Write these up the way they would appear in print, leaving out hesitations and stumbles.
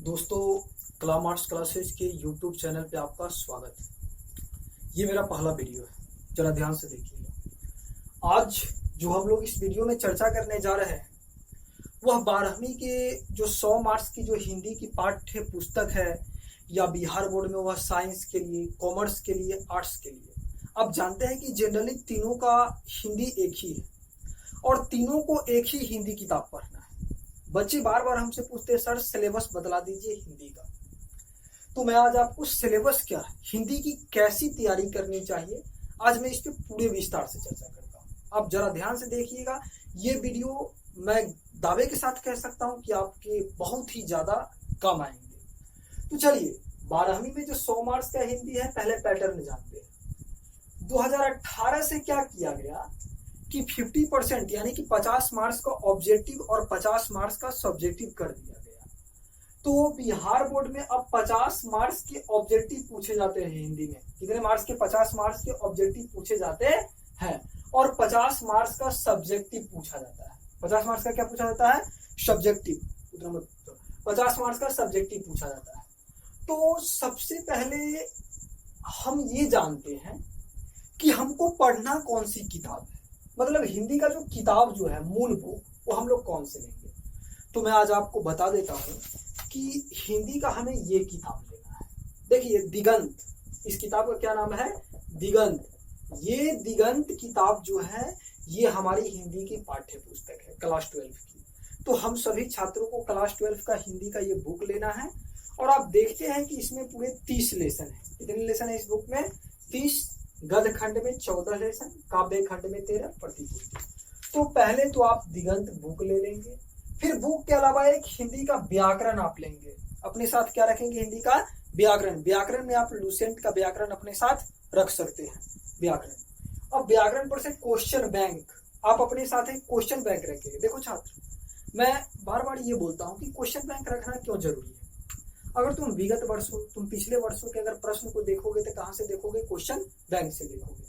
दोस्तों, कला arts classes के यूट्यूब चैनल पे आपका स्वागत है। ये मेरा पहला वीडियो है, जरा ध्यान से देखिएगा। आज जो हम लोग इस वीडियो में चर्चा करने जा रहे हैं वह 12वीं के जो 100 मार्क्स की जो हिंदी की पाठ्य पुस्तक है, या बिहार बोर्ड में वह साइंस के लिए, कॉमर्स के लिए, आर्ट्स के लिए। आप जानते हैं कि जनरली तीनों का हिंदी एक ही है और तीनों को एक ही हिंदी किताब पढ़ना है। बच्चे बार बार हमसे पूछते हैं, सर सिलेबस बदला दीजिए हिंदी का। तो मैं आज आपको सिलेबस क्या है, हिंदी की कैसी तैयारी करनी चाहिए, आज मैं इस पे पूरे विस्तार से चर्चा करता हूँ। आप जरा ध्यान से देखिएगा। ये वीडियो मैं दावे के साथ कह सकता हूँ कि आपके बहुत ही ज्यादा काम आएंगे। तो चलिए, 12वीं में जो 100 मार्क्स का हिंदी है, पहले पैटर्न जानते हैं। 2018 से क्या किया गया कि 50% यानी कि 50 मार्क्स का ऑब्जेक्टिव और 50 मार्क्स का सब्जेक्टिव कर दिया गया। तो बिहार बोर्ड में अब 50 मार्क्स के ऑब्जेक्टिव पूछे जाते हैं हिंदी में। कितने मार्क्स के? 50 मार्क्स के ऑब्जेक्टिव पूछे जाते हैं और 50 मार्क्स का सब्जेक्टिव पूछा जाता है। 50 मार्क्स का क्या पूछा जाता है? सब्जेक्टिव। 50 मार्क्स का सब्जेक्टिव पूछा जाता है। तो सबसे पहले हम ये जानते हैं कि हमको पढ़ना कौन सी किताब है, मतलब हिंदी का जो किताब जो है, मूल बुक, वो हम लोग कौन से लेंगे। तो मैं आज आपको बता देता हूँ कि हिंदी का हमें ये किताब लेना है। देखिए, दिगंत, इस किताब का क्या नाम है? दिगंत। ये दिगंत किताब जो है, ये हमारी हिंदी की पाठ्य पुस्तक है, क्लास 12 की। तो हम सभी छात्रों को क्लास 12 का हिंदी का ये बुक लेना है। और आप देखते हैं कि इसमें पूरे 30 लेसन है। कितने लेसन है इस बुक में? 30। गद्य खंड में 14 लेसन, काव्य खंड में 13, प्रतिपूर्ति। तो पहले तो आप दिगंत बुक ले लेंगे। फिर बुक के अलावा एक हिंदी का व्याकरण आप लेंगे। अपने साथ क्या रखेंगे? हिंदी का व्याकरण। व्याकरण में आप लुसेंट का व्याकरण अपने साथ रख सकते हैं, व्याकरण। अब व्याकरण पर से क्वेश्चन बैंक आप अपने साथ एक क्वेश्चन बैंक रखेंगे। देखो छात्र, मैं बार बार ये बोलता हूँ कि क्वेश्चन बैंक रखना क्यों जरूरी है। अगर तुम विगत वर्षों, तुम पिछले वर्षों के अगर प्रश्न को देखोगे तो कहां से देखोगे? क्वेश्चन बैंक से देखोगे।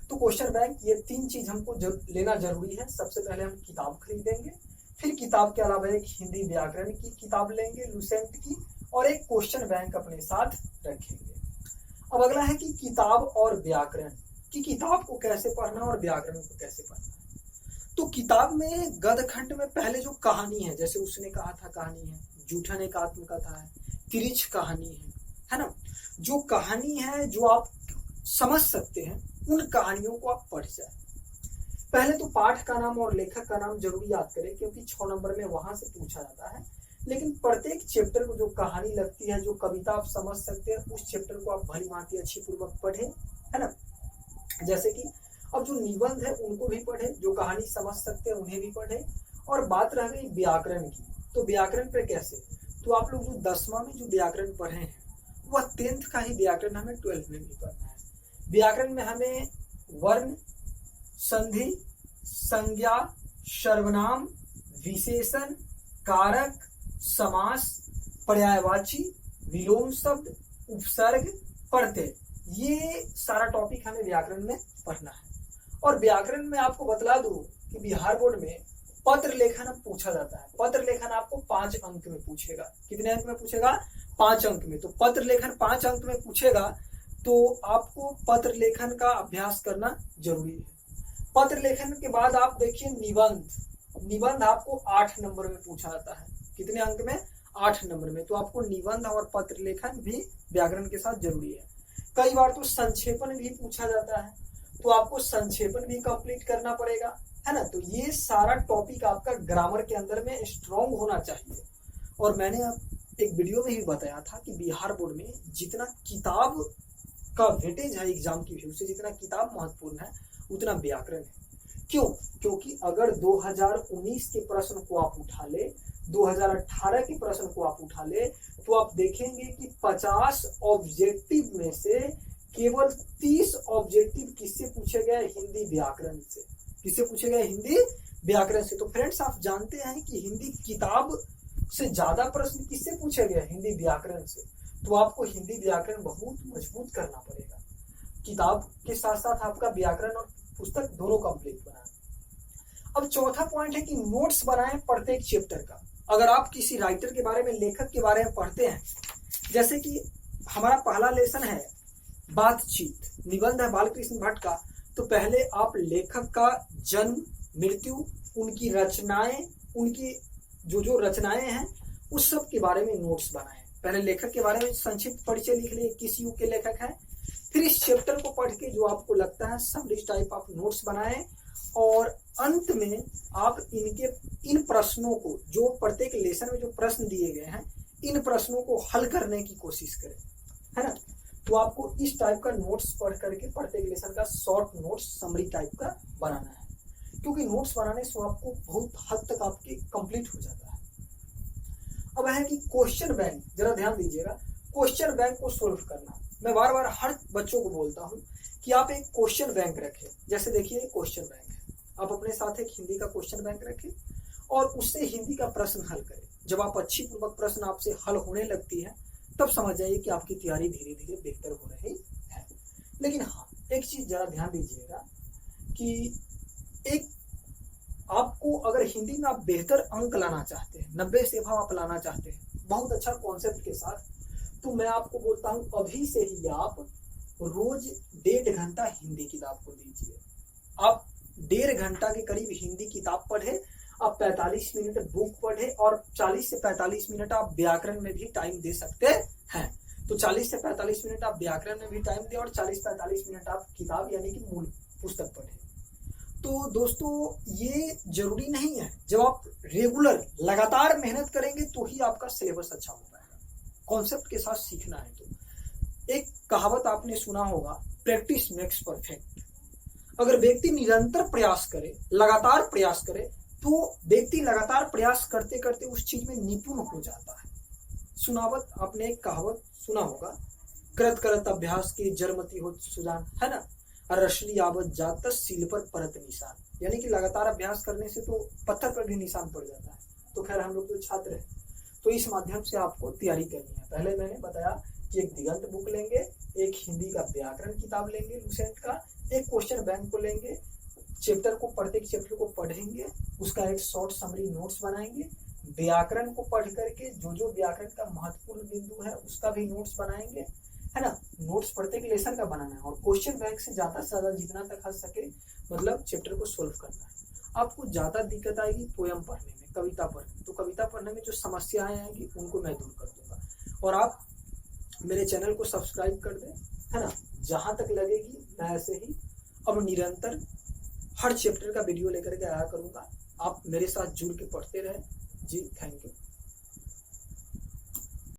तो क्वेश्चन बैंक, ये 3 चीज हमको लेना जरूरी है। सबसे पहले हम किताब खरीदेंगे, फिर किताब के अलावा एक हिंदी व्याकरण की किताब लेंगे लुसेंट की, और एक क्वेश्चन बैंक अपने साथ रखेंगे। अब अगला है कि किताब और व्याकरण, कि किताब को कैसे पढ़ना और व्याकरण को कैसे पढ़ना। तो किताब में गद्य खंड में पहले जो कहानी है, जैसे उसने कहा था कहानी है, जूठन एक आत्मकथा है, तिरिच कहानी है ना। जो कहानी है, जो आप समझ सकते हैं, उन कहानियों को आप पढ़ जाए। पहले तो पाठ का नाम और लेखक का नाम जरूर याद करें, क्योंकि 6 नंबर में वहां से पूछा जाता है। लेकिन प्रत्येक चैप्टर को जो कहानी लगती है, जो कविता आप समझ सकते हैं, उस चैप्टर को आप भली भांति अच्छी पूर्वक पढ़े, है ना। जैसे कि अब जो निबंध है उनको भी पढ़े, जो कहानी समझ सकते हैं उन्हें भी पढ़े। और बात रह गई व्याकरण की, तो व्याकरण पे कैसे? तो आप लोग जो 10वां में जो व्याकरण पढ़े हैं, वह 10th का ही व्याकरण हमें 12th में भी पढ़ना है। व्याकरण में हमें वर्ण, संधि, संज्ञा, सर्वनाम, विशेषण, कारक, समास, पर्यायवाची, विलोम शब्द, उपसर्ग, प्रत्यय, ये सारा टॉपिक हमें व्याकरण में पढ़ना है। और व्याकरण में आपको बतला दूं कि बिहार बोर्ड में पत्र लेखन अब पूछा जाता है। पत्र लेखन आपको 5 अंक में पूछेगा। कितने अंक में पूछेगा? 5 अंक में। तो पत्र लेखन 5 अंक में पूछेगा, तो आपको पत्र लेखन का अभ्यास करना जरूरी है। पत्र लेखन के बाद आप देखिए निबंध। निबंध आपको 8 नंबर में पूछा जाता है। कितने अंक में? 8 नंबर में। तो आपको निबंध और पत्र लेखन भी व्याकरण के साथ जरूरी है। कई बार तो संक्षेपण भी पूछा जाता है, तो आपको संक्षेपण भी कंप्लीट करना पड़ेगा, है ना। तो ये सारा टॉपिक आपका ग्रामर के अंदर में स्ट्रॉन्ग होना चाहिए। और मैंने अब एक वीडियो में ही बताया था कि बिहार बोर्ड में जितना किताब का वेटेज है एग्जाम की व्यू से, जितना किताब महत्वपूर्ण है, उतना व्याकरण है। क्यों? क्योंकि अगर 2019 के प्रश्न को आप उठा ले, 2018 के प्रश्न को आप उठा ले, तो आप देखेंगे कि 50 ऑब्जेक्टिव में से केवल 30 ऑब्जेक्टिव किससे पूछे गए? हिंदी व्याकरण से। किससे पूछे गए? हिंदी व्याकरण से। तो फ्रेंड्स, आप जानते हैं कि हिंदी किताब से ज्यादा प्रश्न किससे पूछे गए? हिंदी व्याकरण से। तो आपको हिंदी व्याकरण बहुत मजबूत करना पड़ेगा। किताब के साथ साथ आपका व्याकरण और पुस्तक दोनों कंप्लीट बनाए। अब चौथा पॉइंट है कि नोट्स बनाएं प्रत्येक चैप्टर का। अगर आप किसी राइटर के बारे में, लेखक के बारे में पढ़ते हैं, जैसे कि हमारा पहला लेसन है बातचीत, निबंध है बालकृष्ण भट्ट का, तो पहले आप लेखक का जन्म, मृत्यु, उनकी रचनाएं, उनकी जो रचनाएं हैं उस सब के बारे में नोट्स बनाएं। पहले लेखक के बारे में संक्षिप्त परिचय लिख लिए, किस युग के लेखक हैं, फिर इस चैप्टर को पढ़ के जो आपको लगता है समरी टाइप ऑफ नोट्स बनाएं, और अंत में आप इन प्रश्नों को, जो प्रत्येक लेसन में जो प्रश्न दिए गए हैं, इन प्रश्नों को हल करने की कोशिश करें, है ना। तो आपको इस टाइप का नोट्स पढ़ करके प्रत्येक लेसन का शॉर्ट नोट्स समरी टाइप का बनाना है, क्योंकि नोट्स बनाने से आपको बहुत हद तक आपके कंप्लीट हो जाता है। अब है कि क्वेश्चन बैंक, जरा ध्यान दीजिएगा, क्वेश्चन बैंक को सोल्व करना। मैं बार बार हर बच्चों को बोलता हूं कि आप एक क्वेश्चन बैंक रखें। जैसे देखिए क्वेश्चन बैंक है, आप अपने साथ एक हिंदी का क्वेश्चन बैंक रखें और उससे हिंदी का प्रश्न हल करें। जब आप अच्छी पूर्वक प्रश्न आपसे हल होने लगती है तब समझ जाइए कि आपकी तैयारी धीरे धीरे बेहतर हो रही है। लेकिन हाँ, एक चीज जरा ध्यान दीजिएगा कि एक आपको अगर हिंदी में आप बेहतर अंक लाना चाहते हैं, 90 से भाव आप लाना चाहते हैं बहुत अच्छा कॉन्सेप्ट के साथ, तो मैं आपको बोलता हूं अभी से ही आप रोज 1.5 घंटा हिंदी किताब को दीजिए। आप 1.5 घंटा के करीब हिंदी किताब पढ़े, आप 45 मिनट बुक पढ़े और 40 से 45 मिनट आप व्याकरण में भी टाइम दे सकते हैं। तो 40 से 45 मिनट आप व्याकरण में भी टाइम दें और 40-45 मिनट आप किताब यानी कि मूल पुस्तक पढ़ें। तो दोस्तों ये जरूरी नहीं है, जब आप रेगुलर लगातार मेहनत करेंगे तो ही आपका सिलेबस अच्छा हो पाएगा। कॉन्सेप्ट के साथ सीखना है तो एक कहावत आपने सुना होगा, प्रैक्टिस मेक्स परफेक्ट। अगर व्यक्ति निरंतर प्रयास करे, लगातार प्रयास करे, तो व्यक्ति लगातार प्रयास करते करते उस चीज में निपुण हो जाता है। सुनावत आपने एक कहावत सुना होगा, करत करत अभ्यास की जरमती हो सुजान, है ना। रसली आवत जात सील पर परत निशान, यानी कि लगातार अभ्यास करने से तो पत्थर पर भी निशान पड़ जाता है। तो खैर हम लोग तो छात्र हैं, तो इस माध्यम से आपको तैयारी करनी है। पहले मैंने बताया कि एक दिगंत बुक लेंगे, एक हिंदी का व्याकरण किताब लेंगे लूसेंट का, एक क्वेश्चन बैंक को लेंगे, चैप्टर को, प्रत्येक चैप्टर को पढ़ेंगे, उसका एक शॉर्ट समरी नोट्स बनाएंगे, व्याकरण को पढ़ करके जो व्याकरण का महत्वपूर्ण बिंदु है उसका भी नोट्स बनाएंगे, है ना। नोट्स प्रत्येक लेसन का बनाना है और क्वेश्चन बैंक से ज्यादा से ज्यादा जितना तक हद सके मतलब चैप्टर को सोल्व करना है। आपको ज्यादा दिक्कत आएगी पोयम पढ़ने में, कविता पढ़ने में, तो कविता पढ़ने में जो समस्याएं आएंगी उनको मैं दूर कर दूंगा। और आप मेरे चैनल को सब्सक्राइब कर दें, है ना। जहां तक लगेगी मैं ऐसे ही अब निरंतर हर चैप्टर का वीडियो लेकर के आया करूंगा। आप मेरे साथ जुड़ के पढ़ते रहे। जी थैंक यू।